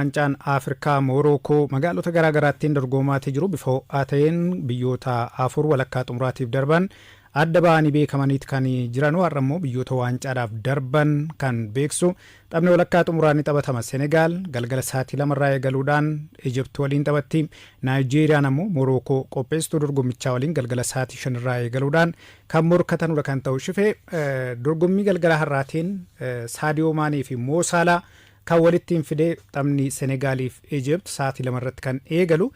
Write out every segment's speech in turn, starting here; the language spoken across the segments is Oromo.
Waancaan Afrikaa Morookoo magaalota garaa garaattiin dorgomaatee jiru bifa ho'aa ta'een biyyoota afur walakkaa xumuraatiif darban adda ba'anii beekamaniiti kan jiranuu har'a immoo biyyoota waancaadhaaf darban kan beeksu taphni walakkaa xumuraa ni taphatama. Senegaal galgala sa'aatii 2 irraa eegaluudhaan Egypt waliin taphatti. Naayijeeriyaan ammoo Morookoo qopheessituu dorgommichaa waliin galgala sa'aatii 5 irraa eegaluudhaan kan morkatanudha kan ta'u. Shifee dorgommii galgala har'aatiin Saadiyoo Maanee fi Moo Saalaa kan walittiin fidee taphni Senegaaliif Egypt sa'aatii 2 irratti kan eegalu.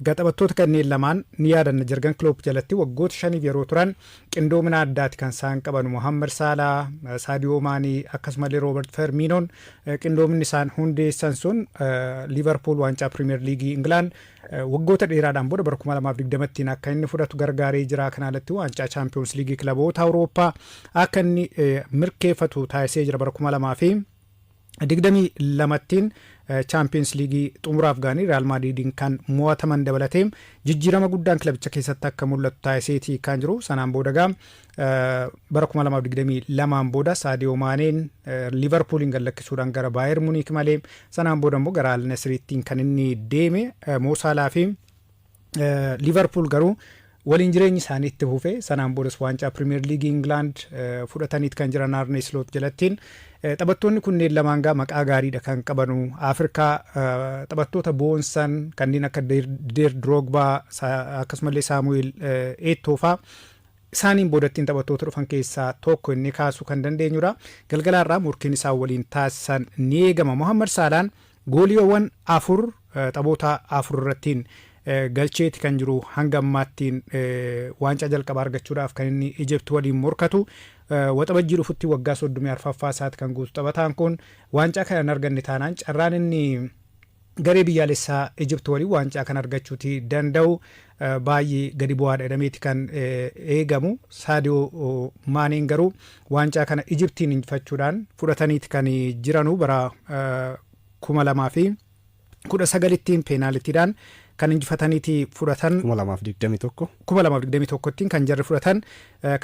Taphattoota kanneen lamaan ni yaadanna Jurgen Klopp jalatti waggoota 5 yeroo turan qindoomina addaati kan isaan qaban. Mohamed Salah, Sadio Mane akkasumallee Robert Firminoon qindoominni isaan hundeessan sun Liverpool waancaa Premier League England waggoota dheeraadhaan booda bara 2020tiin akka inni fudhatu gargaaree jira. Kanaalatti waancaa Champions League kilaboota Awurooppaa akka inni mirkeeffatu taasisee jira. Bara 2022tiin Champions League xumuraaf gaanii Real Madridin kan mo'ataman dabalatee jijjiirama guddaan kilabicha keessatti akka mul'atu taasiseeti kan jiru. Sanaan booda bara 2022 booda Sadio Maneen Liverpoolin gallakkisuudhaan gara Bayern Munich malee sanaan booda immoo gara Al Nassrtiin kan inni deeme. Mo Salah fi Liverpool garuu waliin jireenyi isaanii itti fufee sanaan boodas waancaa Premier League England fudhataniit kan jiran Arne Slot jalattiin. Taphattoonni kunneen lamaan maqaa gaariidha kan qabanu. Afrikaa taphattoota boonsan kanneen akka Der Drogba akkasumallee Samuel Eto'o faa isaaniin boodattiin taphattoota dhufan keessaa tokko inni kaasuu kan dandeenyudha. Galgalaarraa murkiin isaa waliin taasisan ni eegama. Mohamed Salaan gooliiwwan 4 taphoota 4 irrattiin galcheeti kan jiru. Hanga ammaattiin waancaa jalqabaa argachuudhaaf kan inni Egypt waliin morkatu. Waxabajjii dhufutti waggaa 34ffaa isaati kan guutu taphataan kun waancaa kana arganne taanaan carraan inni garee biyyaalessaa Egypt waliin waancaa kan argachuuti danda'u baay'ee gadi bu'aadha jedhameeti kan eegamu. Sadio Maneen garuu waancaa kana Egyptiin injifachuudhaan fudhataniiti kan jiranu. Bara 2019tiin peenaalitiidhaan kan injifataniiti fudhatan. 2021tiin kan jarri fudhatan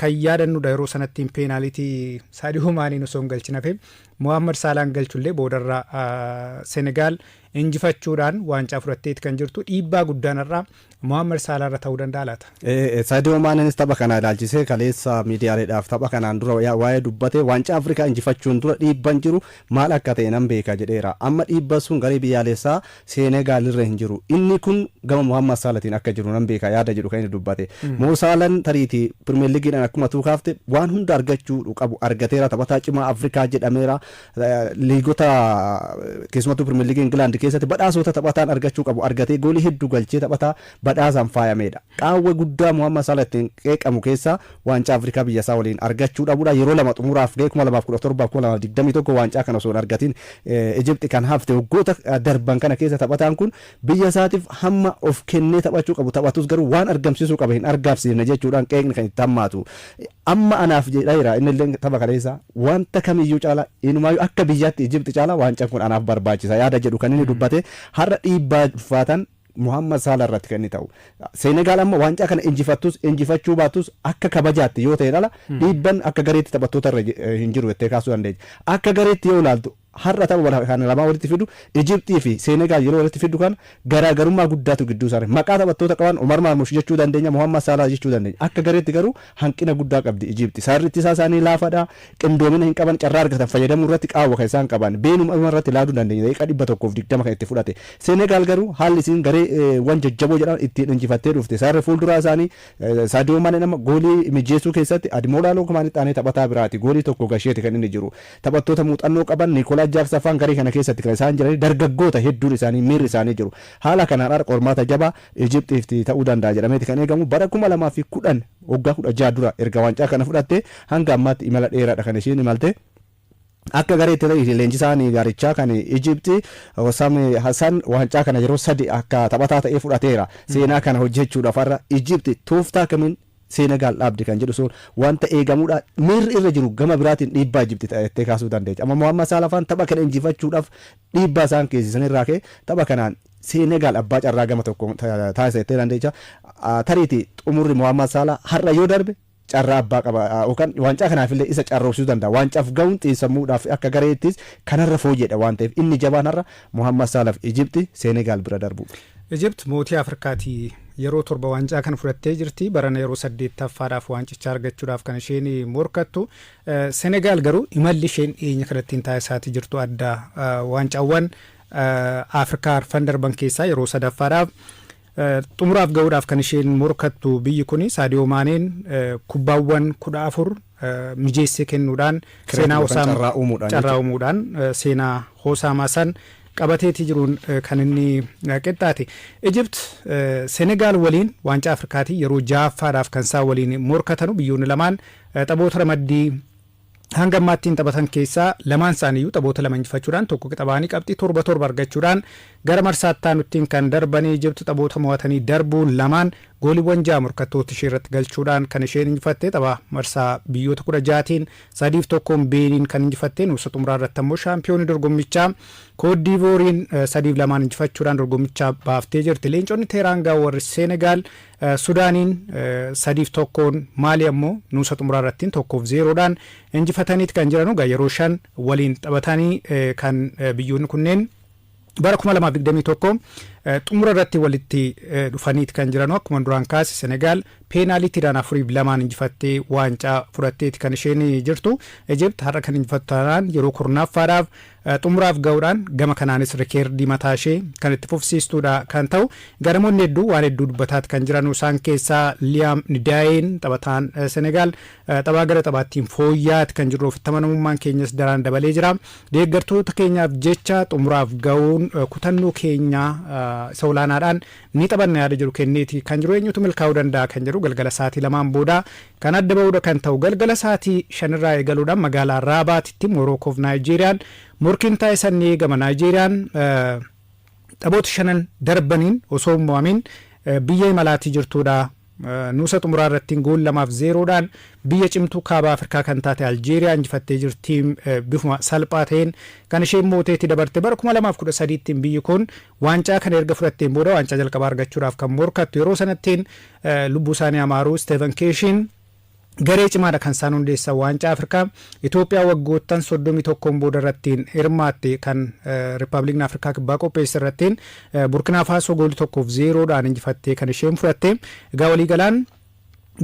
kan yaadannudha. Yeroo sanattiin peenaalitii Sadio Maneen osoo hin galchin hafe Mohamed Salaan galchullee boodarraa Senegaal injifachuudhaan waancaa fudhatteeti kan jirtu. Dhiibbaa guddaanarraa Mohamed Salah irra ta'uu danda'a laata? Sadio Maneenis tapha kana ilaalchisee kaleessa miidiyaaleedhaaf tapha kanaan dura waa'ee dubbate waancaa Afrikaa injifachuun dura dhiibban jiru maal akka ta'e nan beeka jedheera. Amma dhiibban sun garee biyyaalessaa Senegaal irra hin jiru. Inni kun gama Mohamed Salatiin akka jiru nan beeka yaada jedhu kan inni dubbate. Mo Salaan tariitii Premier Leagueedhaan akkuma tuukaafte waan hunda argachuu qabu argateera. Taphataa cimaa Afrikaa jedhameera. Liigota keessumattuu Premier League England keessatti badhaasota taphataan argachuu qabu argatee goolii hedduu galchee taphataa badhaasaan faayamedha. Qaawwa guddaa Mohamed Salah ittiin qeeqamu keessaa waancaa Afrikaa biyya isaa waliin argachuu dhabuudha. Yeroo lama xumuraaf ga'e 2017-2021 waancaa kana osoo hin argatiin Egypt kan hafte waggoota darban kana keessa taphataan kun biyya isaatiif hamma of kennee taphachuu qabu taphatus garuu waan argamsiisuu qaba hin argamsiifne jechuudhaan qeeqni kan itti hammaatu. Amma anaaf jedheera inni illee tapha kaleessa wanta kamiyyuu caala inumaayyuu akka biyyaatti Egypt caala waancaan kun anaaf barbaachisa yaada jedhu kan inni dubbate. Har'a dhiibbaa ulfaatan Mohamed Salah irratti kan inni ta'u. Senegaal amma waancaa kana injifachuu baatus akka kabajaatti yoo ta'e dhala dhiibban akka gareetti taphattoota irra hin jiru jettee kaasuu dandeenya. Akka gareetti yoo ilaaltu har'a tapha kana lamaa walitti fidu Egyptii fi Senegaal yeroo walitti fidu kan garaagarummaa guddaatu gidduu isaanii. Maqaa taphattoota qaban Omar Marmush jechuu dandeenya, Mohamed Salah jechuu dandeenya. Akka gareetti garuu hanqina guddaa qabdi Egypti. Saarri ittisaa isaanii laafadha. Qindoomina hin qaban, carraa argatan fayyadamuu irratti qaawwa kan isaan qaban. Beenuma irratti ilaaluu dandeenya. Daqiiqaa 120 kan itti fudhate. Senegaal garuu haalli isiin garee waan jajjaboo jedhan ittiin injifattee dhufte. Saarri fuulduraa isaanii Sadio Manee nama goolii mijeessuu keessatti Ademola Lookmaan itti taphataa biraati. Goolii tokko gasheeti kan inni jiru. Taphattoota muuxannoo qaban Nicolas Jackson faan garii kana keessatti kan isaan jiran dargaggoota hedduun isaanii miirri isaanii jiru. Haala kanaan qormaata jabaa Egyptiif ta'uu danda'a jedhameeti kan eegamu. Bara 2010 waggaa 16 dura erga waancaa kana fudhatte hanga ammaatti imala dheeraadha kan isheen imalte. Akka gareetti leenjisaan gaarichaa kan Egypt Osam Hassan waancaa kana yeroo 3 akka taphataa ta'ee fudhateera. Seenaa kana hojjechuudhaaf har'a Egypt tooftaa kamiin Senegaal dhaabdi kan jedhu sun wanta eegamuudha. Miirri irra jiru gama biraatiin dhiibbaa Egypt ta'ee kaasuu dandeenya. Amma Mohamed Salah faan tapha kana injifachuudhaaf dhiibbaa isaan keessisan irraa ka'e tapha kanaan Senegaal abbaa carraa gama tokko taasisettee dandeenya. Tariitii xumurri Mohamed Salah har'a yoo darbe carraa abbaa qaba yookaan waancaa kanaafillee isa carroomsuu danda'a waancaaaf ga'uun xiinsammuudhaaf akka gareettis kanarra fooyyedha waan ta'eef inni jabaan har'a Muhammad Saalaaf Ijipti Seenegaal bira darbu. Ijipt mootii Afrikaatii yeroo 7 waancaa kan fudhattee jirti barana yeroo 8ffaadhaaf waancicha argachuudhaaf kan isheen morkattu Senegaal garuu imalli isheen dhiyeenya kanatti taasisaa jirtu adda waancawwan Afrikaa arfan darban keessaa yeroo 3ffaadhaaf xumuraaf ga'uudhaaf kan isheen morkattu biyyi kun Sadio Maaneen kubbaawwan 14 mijeessee kennuudhaan seenaa carraa uumuudhaan seenaa hoosamaa san qabateetii jiruun kan inni qixxaate. Ijipt Senegaal waliin waancaa Afrikaatii yeroo 6ffaadhaaf kan isaa waliin morkatanu biyyoonni lamaan taphoota ramaddii hanga ammaattiin taphatan keessaa lamaan isaaniiyyuu taphoota lama injifachuudhaan tokko qixabaanii qabxii 7 argachuudhaan gara marsaattaa nuttiin kan darbanii Ijipt taphoota mo'atanii darbuun lamaan gooliiwwan 6 morkattoota ishee irratti galchuudhaan kan isheen injifatte tapha marsaa biyyoota 16tiin 3-1 Beeniin kan injifatte nuusa xumuraa irratti ammoo shaampiyoonii dorgommichaa Koot Diivooriin 3-2 injifachuudhaan dorgommichaa baaftee jirti. Leenconni Teeraangaa warri Senegaal Sudaaniin 3-1 Maali ammoo nuusa xumuraa irratti 1-0dhaan injifataniiti kan jiran yeroo 5 waliin taphatanii kan biyyoonni kunneen bara 2021 xumura irratti walitti dhufaniiti kan jiran akkuma duraan kaase Senegaal peenaaliitiidhaan 4-2 injifattee waancaa fudhatteeti kan isheen jirtu. Ijipt har'a kan injifattanaan yeroo 9ffaadhaaf xumuraaf ga'uudhaan gama kanaanis rikeerdii mataa ishee kan itti fufsiistuudha kan ta'u garamoonni hedduu waan hedduu dubbataati kan jiran isaan keessaa Liam Ndiayen taphataan Senegaal taphaa gara taphaattiin fooyyaati kan jiru ofitti amanamummaan keenyas daraan dabalee jira. Deeggartoota keenyaaf jecha xumuraaf ga'uun kutannoo keenyaa isa olaanaadhaan ni taphanna yaada jiru kenneeti kan jiru eenyutu milkaa'uu danda'a kan jiru galgala sa'aatii 2 booda kan adda ba'uudha kan ta'u galgala sa'aatii 5 irraa eegaluudhaan magaalaa Raabaatitti Morokoof Naayijeeriyaan morkiin taasisan ni eegama. Naayijeeriyaan taphoota 5 darbaniin osoo hin mo'amin biyya imalaatii jirtuudha. Nuusa xumuraa irratti gool 2-0dhaan biyya cimtuu kaaba Afrikaa kan taate Aljeeriyaa injifattee jirti bifuma salphaa ta'een kan isheen mooteetti dabarte bara 2013tiin biyyi kun waancaa kan erga fudhatteen booda waancaa jalqabaa argachuudhaaf kan morkattu yeroo sanattiin lubbuu isaanii amaaruu Steven Keeshiin garee cimaadha kan isaan hundeessan waancaa Afrikaa Itoophiyaa waggoottan 31 booda irrattiin hirmaatte kan Riippaabilikni Afrikaa kibbaa qopheesse irrattiin Burkina Faasoo goolii 1-0dhaan injifattee kan isheen fudhatte. Egaa waliigalaan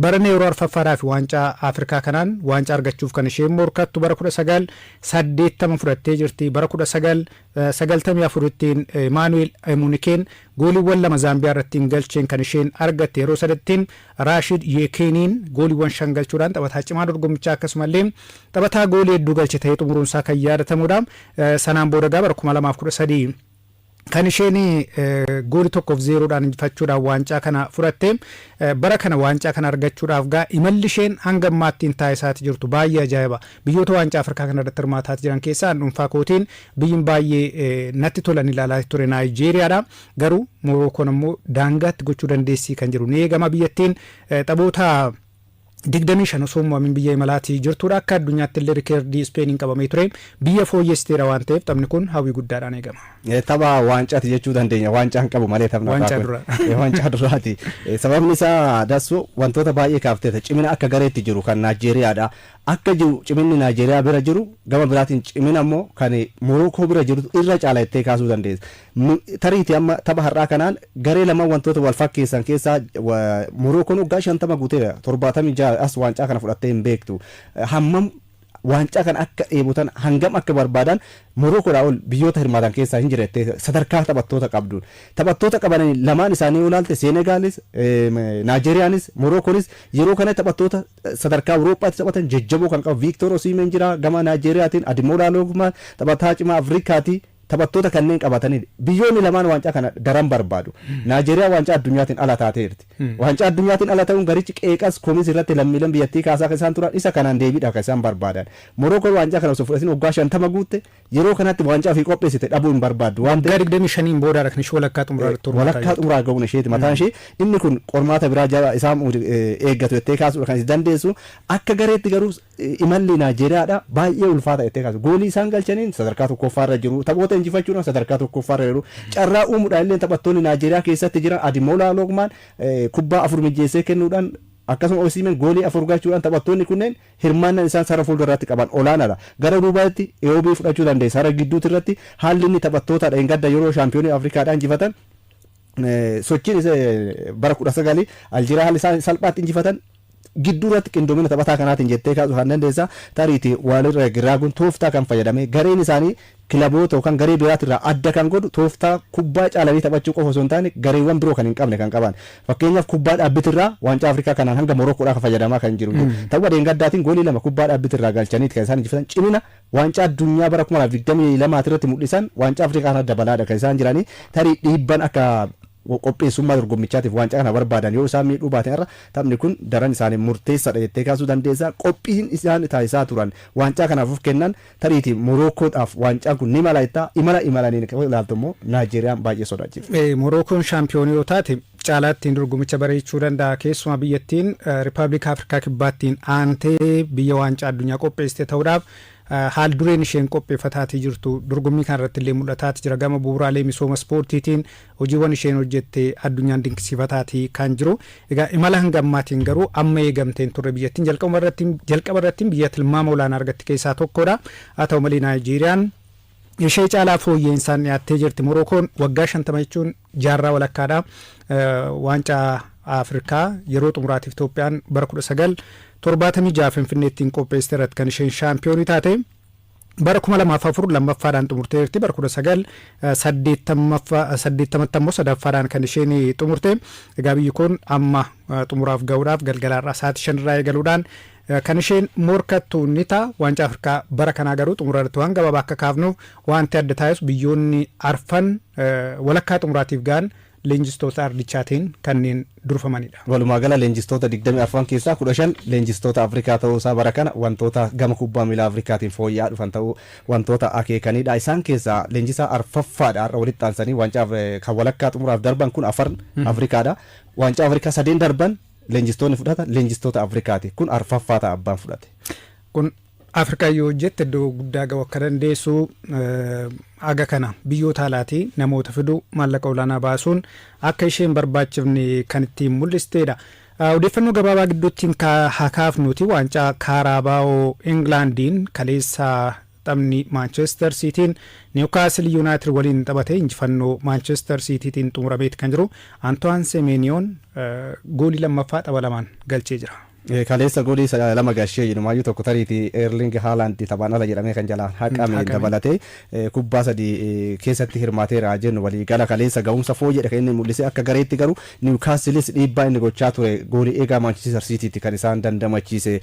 barana yeroo arfaffaadhaaf waancaa Afrikaa kanaan waancaa argachuuf kan isheen morkattu bara 1980 fudhattee jirti. Bara 1994tiin Emmanuel Emunikeen gooliiwwan 2 Zaambiyaa irrattiin galcheen kan isheen argatte yeroo sanattiin Rashid Yekeeniin gooliiwwan 5 galchuudhaan taphataa cimaa dorgommichaa akkasumallee taphataa goolii hedduu galche ta'ee xumuruunsaa kan yaadatamudha. Sanaan booda bara 2013 kan isheen goolii 1-0dhaan injifachuudhaan waancaa kana fudhatte bara kana waancaa kana argachuudhaaf gaa imalli isheen hanga ammaattiin taasisaa jirtu baay'ee ajaa'iba. Biyyoota waancaa Afrikaa kana irratti hirmaataa jiran keessaa dhuunfaa kootiin biyyin baay'ee natti tolan ilaalaa ture Naayijeeriyaadha. Garuu Morookoon ammoo daangaatti gochuu dandeessii kan jiru ni eegama. Biyyattiin taphoota 25 osoo mo'amin biyya imalaatii jirtuudha. Akka addunyaatti illee rikeerdii Ispeeniin qabamee ture biyya fooyyesteera waan ta'eef taphni kun hawwii guddaadhaan eegama. Tapha waancaati jechuu dandeenya. Waancaan qabu malee taphna waancaa duraati. Sababni isaa dassoo wantoota baay'ee kaafteeta cimina akka gareetti jiru kan Naayijeeriyaadha. Akka jiru ciminni Naayijeeriyaa bira jiru gama biraatiin cimina ammoo kan Morookoo bira jiru irra caala ittee kaasuu dandeessa. Tariitii amma tapha har'aa kanaan garee lama wantoota wal fakkeessan keessaa Morookoon waggaa 50 guuteera 76 as waancaa kana fudhattee hin beektu. Hammam waancaa kan akka eebotan hangam akka barbaadan Morookoodhaa ol biyyoota hirmaatan keessaa hin jirette sadarkaa taphattoota qabdu. Taphattoota qaban lamaan isaanii olaalte Seenegaalis Naayijeeriyaanis Morokoonis yeroo kana taphattoota sadarkaa Awurooppaatti taphatan jajjaboo kan qabu Victor Osimhen jira gama Naayijeeriyaatiin Ademola Lookman taphataa cimaa Afrikaati. Taphattoota kanneen qabatanii biyyoonni lamaan waancaa kana daran barbaadu. Naayijeeriyaa waancaa addunyaatiin ala taateerti. Waancaa addunyaatiin ala ta'uun garichi qeeqas komis irratti lammiileen biyyattii kaasaa kan isaan turan isa kanaan deebiidhaaf kan isaan barbaadan. Morookoon waancaa kana osoo fudhatin waggaa 50 guutte yeroo kanatti waancaa ofii qopheessite dhabuu hin barbaaddu. Waggaa 25 booda kan ishee walakkaa xumuraa ga'uun isheeti mataan ishee inni kun qormaata biraa jabaa isaan eeggatu jettee kaasuudha kan dandeessu akka gareetti garuu imalli Naayijeeriyaadha baay'ee ulfaata jettee kaasu. Goolii isaan galchaniin sadarkaa tokkoffaarra jiru. Taphoota injifachuudhaan sadarkaa tokkoffaarra jiru. Carraa uumuudhaan illee taphattoonni Naayijeeriyaa keessatti jiran Ademola Lookman kubbaa 4 mijeessee kennuudhaan akkasuma Osimhen goolii 4 galchuudhaan taphattoonni kunneen hirmaannaan isaan sara fuulduraatti qaban olaanaadha. Gara duubaatti Eobii fudhachuu dandeessa. Sara gidduutti irratti haalli inni taphattoota dheengadda yeroo shaampiyoonii Afrikaadhaan injifatan sochiin bara 19 Aljeeriyaa haalli isaan salphaatti injifatan gidduu irratti qindoomina taphataa kanaatiin jettee kaasuu kan dandeessa. Tariitii walirra giraaguun tooftaa kan fayyadame gareen isaanii kilaboota yookaan garee biraatirraa adda kan godhu tooftaa kubbaa caalanii taphachuu qofa osoo hin taane gareewwan biroo kan hin qabne kan qaban. Fakkeenyaaf kubbaa dhaabbitirraa waancaa Afrikaa kanaan hanga Morokkoodhaa kan fayyadamaa kan jiru. Tapha dheengaddaatiin goolii 2 kubbaa dhaabbitirraa galchaniiti kan isaan injifatan. Cimina waancaa addunyaa bara 2022 irratti mul'isan waancaa Afrikaa kana dabalaadha kan isaan jiranii. Tarii dhiibban akka qopheessummaa dorgommichaatiif waancaa kana barbaadan yoo isaan miidhuu baate irra taphni kun daran isaanii murteessaadha jettee kaasuu dandeessa. Qophiin isaan taasisaa turan waancaa kanaaf of kennan tariitii Morokkoodhaaf waancaan kun ni malaayittaa imalaniin ilaaltu immoo Naajeeriyaan baay'ee sodaachifte. Morokkoon shaampiyoonii yoo taate caalaattiin dorgommicha bareechuu danda'a. Keessumaa biyyattiin Rippaabilika Afrikaa Kibbaattiin aantee biyya waancaa addunyaa qopheessite ta'uudhaaf haal dureen isheen qopheeffataatii jirtu dorgommii kanarratti illee mul'ataati jira. Gama bu'uuraalee misooma ispoortiitiin hojiiwwan isheen hojjette addunyaan dinqisiifataatii kan jiru. Egaa imala hanga ammaatiin garuu amma eegamteen turre biyyattiin jalqaba irrattiin biyya tilmaama olaanaa argatte keessaa tokkodha. Haa ta'u malee Naayijeeriyaan ishee caalaa fooyya'insa dhiyaattee jirti. Morokkoon waggaa 50 jechuun jaarraa walakkaadha. Waancaa Afrikaa yeroo xumuraatiif Itoophiyaan bara 1976 Finfinneettiin qopheessite irratti kan isheen shaampiyoonii taate. Bara 2004 lammaffaadhaan xumurtee jirti. Bara 1980 immoo sadaffaadhaan kan isheen xumurte. Egaa biyyi kun amma xumuraaf ga'uudhaaf galgalaarraa sa'aatii 5 irraa eegaluudhaan kan isheen morkattu ni ta'a. Waancaa Afrikaa bara kanaa garuu xumurarratti waan gabaabaa akka kaafnuuf wanti adda taasisu biyyoonni arfan walakkaa xumuraatiif ga'an leenjistoota ardichaatiin kanneen durfamanidha. Walumaa gala leenjistoota 24 keessaa 15 leenjistoota Afrikaa ta'uu isaa bara kana wantoota gama kubbaa miilaa Afrikaatiin fooyya'aa dhufan ta'uu wantoota akeekanidha. Isaan keessaa leenjisaa arfaffaadha har'a walitti aansanii waancaa kan walakkaa xumuraaf darban kun afar Afrikaadha. Waancaa Afrikaa 3 darban leenjistoonni fudhatan leenjistoota Afrikaati. Kun arfaffaa ta'a abbaan fudhate. Kun Afrikaa yoo hojjette iddoo guddaa ga'u akka dandeessu aga kana biyyoota alaatii namoota fiduu maallaqa olaanaa baasuun akka isheen barbaachifne kan ittiin mul'isteedha. Odeeffannoo gabaabaa gidduuttiin haa kaafnuti. Waancaa Kaarabaa'oo Ingilaandiin kaleessa taphni Maanchestar Siitiin Niwukaastil Yuunaayitid waliin taphate injifannoo Maanchestar Siitiitiin xumurameeti kan jiru. Antoine Semenyoon goolii lammaffaa tapha lamaan galchee jira. Kaleessa goolii 2 galchee jedhumayyuu tokko tariitii Erling Haaland taphaan ala jedhamee kan jalaan haqame dabalatee kubbaa 3 keessatti hirmaateera jennu walii gala kaleessa ga'umsa fooyyedha kan inni mul'ise. Akka gareetti garuu Niwukaastilis dhiibbaa inni gochaa ture goolii eegaa Maanchestar Siitiitti kan isaan dandamachiise.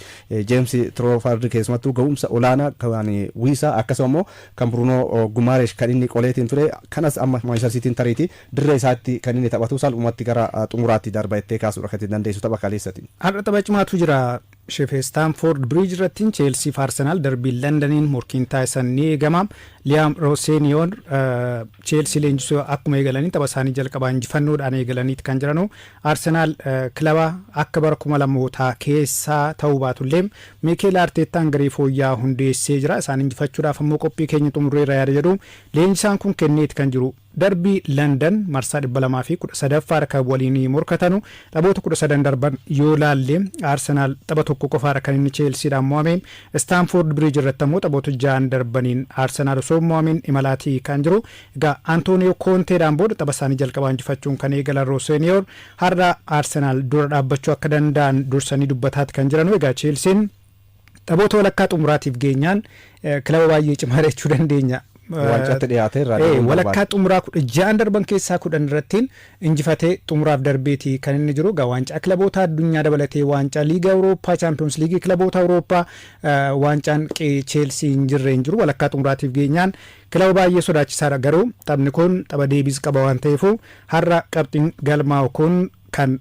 Jeems Troofard keessumattuu ga'umsa olaanaa kan Wiisaa akkasuma immoo kan Bruno Gumaaresh kan inni qoleetiin ture. Kanas amma Maanchestar Siitiin tariitii dirree isaatti kan inni taphatu salphumatti gara xumuraatti darba jettee kaasuudha kan dandeessu tapha kaleessati. Taphaatu jira. Sheffield Stamford Bridge irrattiin Chelsea fi Arsenal darbii Londoniin morkiin taasisan ni eegama. Liam Rosseniyoon Chelsea leenjisuu akkuma eegalanii tapha isaanii jalqabaa injifannoodhaan eegalaniiti kan jiranu. Arsenal kilaba akka bara 2000 keessaa ta'uu baatullee Mikel Arteetaan garee fooyya'aa hundeessee jira. Isaan injifachuudhaaf ammoo qophii keenya xumureera yaada jedhu leenjisaan kun kenneeti kan jiru. Darbii London marsaa 213 akka waliin morkatanu taphoota 13 darban yoo laalle Arsenal tapha tokko qofaadha kan inni Chelseadhaan mo'ame. Stamford Bridge irratti ammoo taphoota 6 darbaniin Arsenal osoo mo'amin imalaatii kan jiru. Egaa Antonio Conteedhaan booda tapha isaanii jalqabaa injifachuun kan eegalan Rossenior har'a Arsenal dura dhaabbachuu akka danda'an dursanii dubbataati kan jiranu. Egaa Chelsean taphoota walakkaa xumuraatiif geenyaan kilaba baay'ee cimaa jechuu dandeenya. Waancatti dhiyaatee walakkaa xumuraa 6 darban keessaa 10 irrattiin injifatee xumuraaf darbeeti kan inni jiru. Waancaa kilaboota addunyaa dabalatee waancaa liiga Awurooppaa Chaampiyoons liigii kilaboota Awurooppaa waancaan Cheelsii hin jirre hin jiru. Walakkaa xumuraatiif geenyaan kilaba baay'ee sodaachisaadha. Garuu taphni kun tapha deebiis qaba waan ta'eef har'a qabxiin galmaa'u kun kan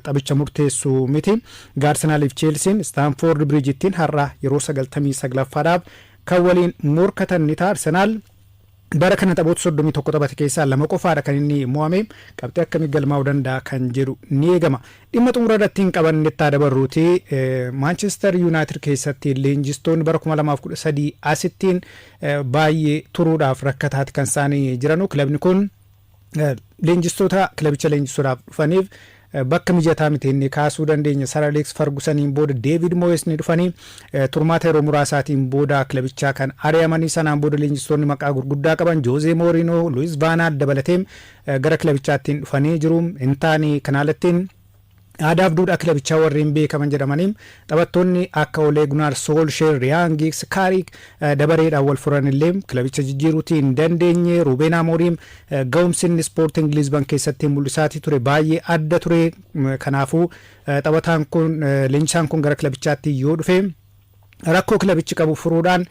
taphicha murteessu miti. Arsenaaliif Cheelsiin Stamford Bridge'ittiin har'a yeroo 99ffaadhaaf kan waliin morkatan ni ta'a. Arsenaal bara kana taphoota 31 taphate keessaa 2 qofaadha kan inni mo'ame. Qabxii akkamii galmaa'uu danda'a kan jedhu ni eegama. Dhimma xumura irratti hin qabanne itti dabarruuti. Manchester United keessatti leenjistoonni bara 2013 asittiin baay'ee turuudhaaf rakkataati kan isaanii jiranu. Kilabni kun leenjistoota kilabicha leenjisuudhaaf dhufaniif bakka mijataa miti inni kaasuu dandeenya. Sir Alex Fergusoniin booda David Moyes ni dhufanii turmaata yeroo muraasaatiin booda kilabichaa kan ari'amanii sanaan booda leenjistoonni maqaa gurguddaa qaban Jose Mourinho, Luis van Gaal dabalatee gara kilabichaatti dhufanii jiru. Intaani kanaalattiin aadaaf duudhaa kilabichaa warreen beekaman jedhamaniin taphattoonni akka Ole Gunnar Solskjaer, Ryan Giggs, Carrick dabareedhaan wal furan illee kilabicha jijjiiruutii hin dandeenye. Ruben Amorim ga'umsi inni Sporting Lisbon keessatti mul'isaatii ture baay'ee adda ture. Kanaafuu taphataan kun leenjisaan kun gara kilabichaatti yoo dhufe rakkoo kilabichi qabu furuudhaan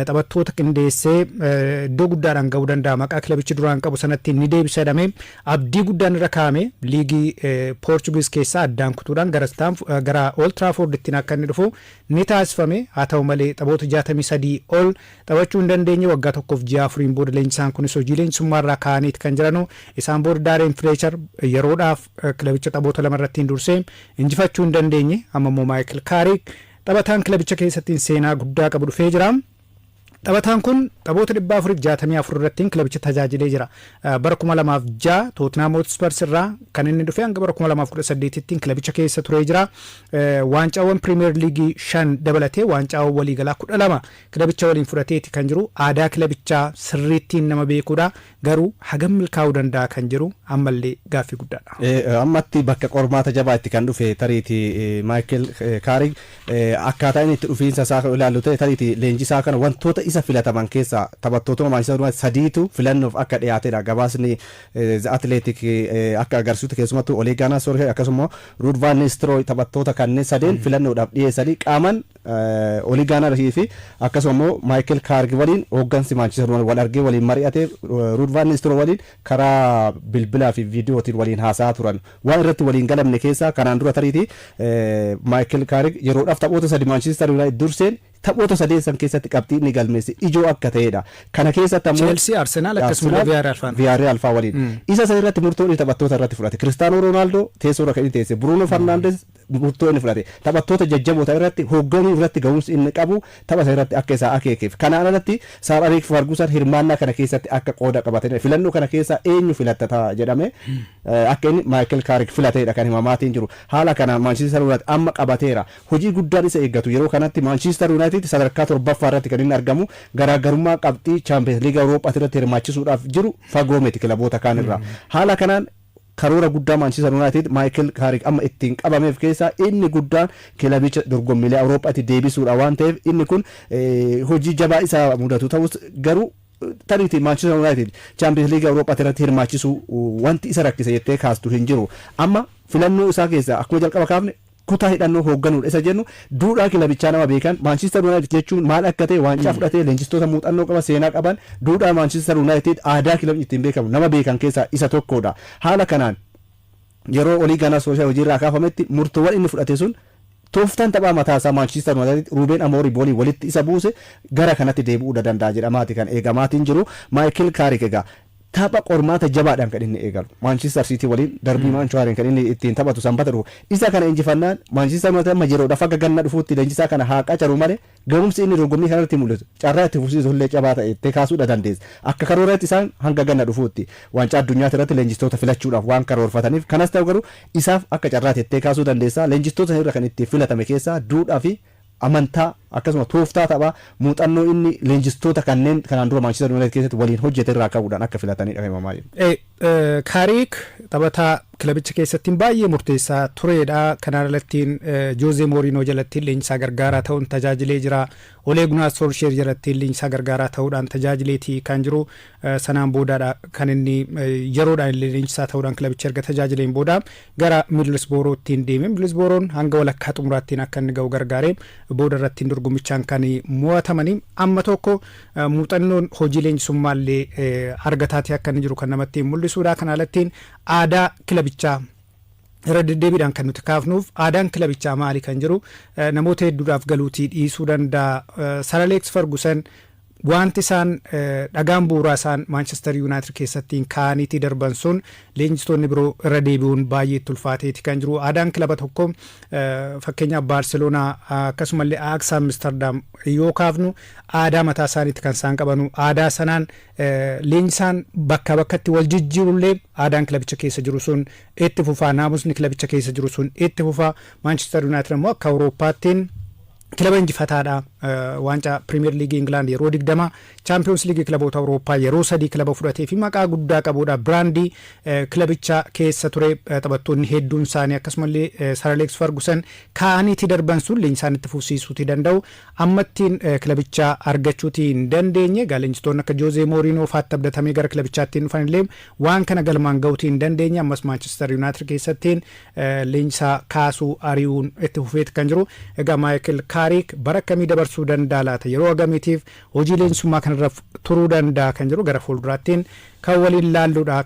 taphattoota qindeessee iddoo guddaadhaan ga'uu danda'a. Maqaa kilabichi duraan qabu sanatti ni deebisa jedhamee abdii guddaan irra kaa'ame liigii Poorchugiis keessaa addaan kutuudhaan gara Old Traffordittiin akka inni dhufu ni taasifame. Haa ta'u malee taphoota 63 ol taphachuu hin dandeenye. Waggaa tokkoof ji'a afuriin booda leenjisaan kunis hojii leenjisummaarraa ka'aniiti kan jiranu. Isaan booda Darren Fletcher yeroodhaaf kilabicha taphoota lamarratti hin dursee injifachuu hin dandeenye. Amma immoo Michael Carrick taphataan kilabicha keessatti seenaa guddaa qabu dhufee jira. Taphataan kun taphoota 464 irratti kilabicha tajaajilee jira. Bara 2006 Tottenham Hotspur irraa kan inni dhufe hanga bara 2018tti kilabicha keessa turee jira. Waancawwan Premier League 5 dabalatee waancawwan waliigalaa 12 kilabicha waliin fudhateeti kan jiru. Aadaa kilabichaa sirriittiin nama beekuudha. Garuu hagam milkaa'uu danda'a kan jiru ammallee gaaffii guddaadha. Ammatti bakka qormaata jabaa itti kan dhufe tariiti Michael Carrick akkaataa inni itti dhufiinsa isaa ilaallu ta'e tariiti leenjisaa kana wantoota isa filataman keessa taphattoota Manchester United sadiitu filannoof akka dhiyaatedha. Gabaasni The Athletic akka agarsiisu keessumattuu Ole Gunnar Solskjaer akkasuma Ruud van Nistelrooy taphattoota kanneen sadeen filannoodhaaf dhiyeessanii qaaman Ole Gunnar fi akkasuma Michael Carrick waliin hooggansi Manchester United wal argee waliin mari'atee Ruud van Nistelrooy waliin karaa bilbilaa fi viidiyootiin waliin haasa'aa turan. Waan irratti waliin galamne keessa kanaan dura tariiti Michael Carrick yeroodhaaf taphoota sadi Manchester United durseen taphoota sadeessan keessatti qabxii inni galmeesse ijoo akka ta'edha. Kana keessatti ammoo Chelsea, Arsenal akkasumas Villarreal fa'aa waliin. Isa san irratti murtoon taphattoota irratti fudhate. Cristiano Ronaldo teessoo irra kan inni teesse. Bruno Fernandes murtoo inni fudhate. Taphattoota jajjaboota irratti hoogganuu irratti ga'umsi inni qabu tapha irratti akka isaa akeekeef. Kanaan alatti Sir Alex Ferguson hirmaannaa kana keessatti akka qooda qabatanii filannoo kana keessa eenyu filattata jedhame akka inni Michael Carrick filatedha kan himamaatiin jiru. Haala kana Manchester United amma qabateera. Hojii guddaan isa eeggatu yeroo kanatti Manchester United sadarkaa 7ffaa irratti kan inni argamu garaagarummaa qabxii Champions League Awurooppaa irratti hirmaachisuudhaaf jiru fagoo miti kilaboota kaan irraa. Haala kanaan karoora guddaa Manchester United Michael Carrick amma ittiin qabameef keessaa inni guddaan kilabicha dorgommiilee Awurooppaatti deebisuudha waan ta'eef inni kun hojii jabaa isa mudatu ta'us garuu tariiti Manchester United Champions League Awurooppaa irratti hirmaachisu wanti isa rakkise jettee kaastu hin jiru. Amma filannoo isaa keessaa akkuma jalqaba kaafne kutaa hidhannoo hoogganuudha isa jennu duudhaa kilabichaa nama beekan Manchester United jechuun maal akka ta'e waancaa fudhatee leenjistoota muuxannoo qaba seenaa qaban duudhaa Manchester United aadaa kilabichi ittiin beekamu nama beekan keessaa isa tokkodha. Haala kanaan yeroo Ole Gunnar Solskjaer hojiirraa kaafametti murtoowwan inni fudhate sun tooftaan taphaa mataasaa Manchester United Ruben Amorim boolii walitti isa buuse gara kanatti deebi'uu danda'a jedhamaati kan eegamaatiin jiru. Michael Carrick egaa tapha qormaata jabaadhaan kan inni eegalu Manchester City waliin darbii Manchester kan inni ittiin taphatu sanbata dhufu isa kana injifannaan Manchester United amma yeroodhaaf akka ganna dhufuutti leenjisaa kana haa qacaru malee ga'umsi inni dorgommii kanarratti mul'atu carraa itti fufsiisu illee cabaa ta'e itti kaasuudha dandeessa. Akka karooratti isaan hanga ganna dhufuutti waancaa addunyaa irratti leenjistoota filachuudhaaf waan karoorfataniif kanas ta'u garuu isaaf akka carraatti itti kaasuu dandeessa. Leenjistoota irra kan itti filatame keessaa duudhaa fi amantaa akkasuma tooftaa taphaa muuxannoo inni leenjistoota kanneen kanaan dura Manchester United keessatti waliin hojjete irraa qabuudhaan akka filatanidha himamaa jiru. Carrick taphataa kilabicha keessatti baay'ee murteessaa turedha. Kanaan alattiin Jose Mourinho jalattiin leenjisaa gargaaraa ta'uun tajaajilee jira. Ole Gunnar Solskjaer jalattiin leenjisaa gargaaraa ta'uudhaan tajaajileetii kan jiru. Sanaan boodaadha kan inni yeroodhaan leenjisaa ta'uudhaan kilabicha erga tajaajileen booda gara Middlesbroughtiin deeme. Middlesbrough hanga walakkaa xumuraattiin akka inni ga'u gargaaree booda irrattiin dorgommichaan kan mo'atamanii amma tokko muuxannoon hojii leenjisummaallee argataati akka inni jiru kan namatti mul'isuudha. Kanaan alattiin aadaa kilabichaa irra deddeebiidhaan kan nuti kaafnuuf aadaan kilabichaa maali kan jiru namoota hedduudhaaf galuutii dhiisuu danda'a. Sir Alex Ferguson wanti isaan dhagaan bu'uuraa isaan Manchester United keessattiin kaaniitii darban sun leenjistoonni biroo irra deebi'uun baay'ee itti ulfaateeti kan jiru. Aadaan kilaba tokko fakkeenyaaf Baarseloonaa akkasumallee Ajax Amsterdam yoo kaafnu aadaa mataa isaaniitti kan isaan qabanu aadaa sanaan leenjisaan bakka bakkatti wal jijjiirullee aadaan kilabicha keessa jiru sun itti fufaa naamusni kilabicha keessa jiru sun itti fufaa. Manchester United immoo akka Awurooppaattiin kilaba injifataadha. Waancaa Premier League England yeroo 20 Champions League kilaboota Awurooppaa yeroo 3 kilaba fudhatee fi maqaa guddaa qabudha. Brandii kilabicha keessa ture taphattoonni hedduun isaanii akkasumallee Sir Alex Ferguson kaaniitii darban sun leenjisaan itti fufsiisuutii danda'u ammattiin kilabicha argachuutii hin dandeenye. Leenjistoonni akka Jose Mourinho fa'aatti abdatamee gara kilabichaatti dhufan illee waan kana galmaan ga'uutii hin dandeenye. Ammas Manchester United keessattiin leenjisaa kaasuu ari'uun itti fufeeti kan jiru. Egaa Michael Carrick bara akkamii dabarsuu danda'a laata yeroo agamiitiif hojii leensummaa kanarra turuu danda'a kan jiru gara fuulduraattiin kan waliin laalluudha.